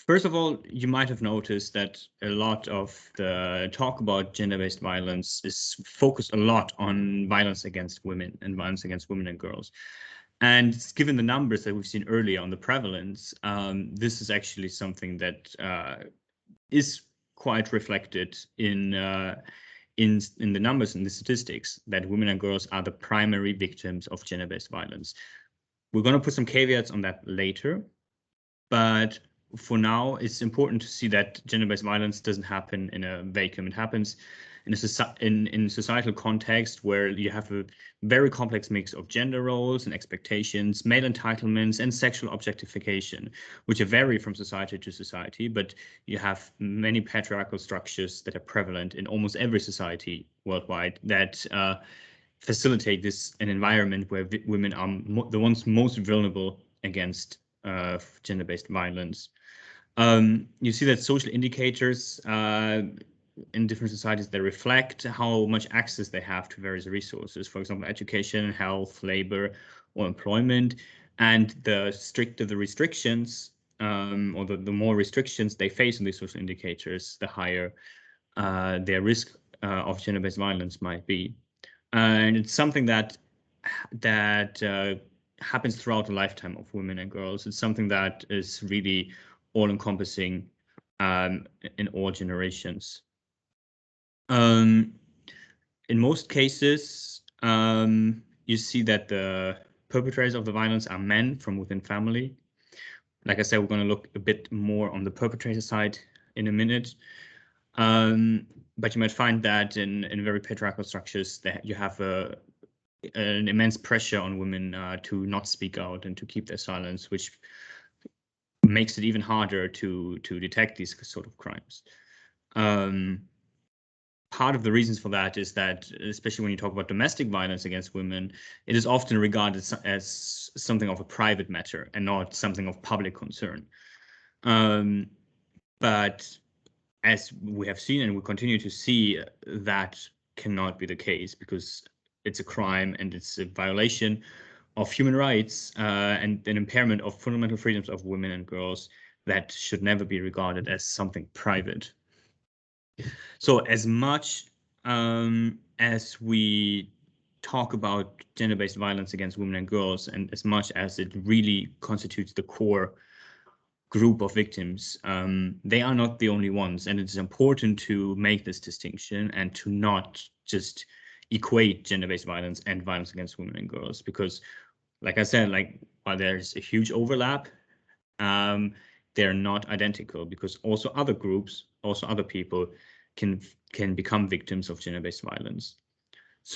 First of all, you might have noticed that a lot of the talk about gender-based violence is focused a lot on violence against women and violence against women and girls. And given the numbers that we've seen earlier on the prevalence, this is actually something that is quite reflected in the numbers and the statistics, that women and girls are the primary victims of gender-based violence. We're going to put some caveats on that later, but for now, it's important to see that gender-based violence doesn't happen in a vacuum. It happens in a societal context where you have a very complex mix of gender roles and expectations, male entitlements, and sexual objectification, which vary from society to society. But you have many patriarchal structures that are prevalent in almost every society worldwide that facilitate an environment where women are the ones most vulnerable against gender-based violence. You see that social indicators in different societies, they reflect how much access they have to various resources, for example, education, health, labor, or employment. And the stricter the restrictions, or the more restrictions they face on these social indicators, the higher their risk of gender-based violence might be. And it's something that happens throughout the lifetime of women and girls. It's something that is really all-encompassing in all generations. In most cases, you see that the perpetrators of the violence are men from within family. Like I said, we're going to look a bit more on the perpetrator side in a minute. But you might find that in very patriarchal structures that you have an immense pressure on women to not speak out and to keep their silence, which makes it even harder to detect these sort of crimes. Part of the reasons for that is that, especially when you talk about domestic violence against women, it is often regarded as something of a private matter and not something of public concern. But as we have seen and we continue to see, that cannot be the case, because it's a crime and it's a violation of human rights and an impairment of fundamental freedoms of women and girls that should never be regarded as something private. So as much as we talk about gender-based violence against women and girls, and as much as it really constitutes the core group of victims, they are not the only ones. And it's important to make this distinction and to not just equate gender-based violence and violence against women and girls, because, like I said, while there's a huge overlap, they're not identical, because also other groups, also other people can become victims of gender-based violence.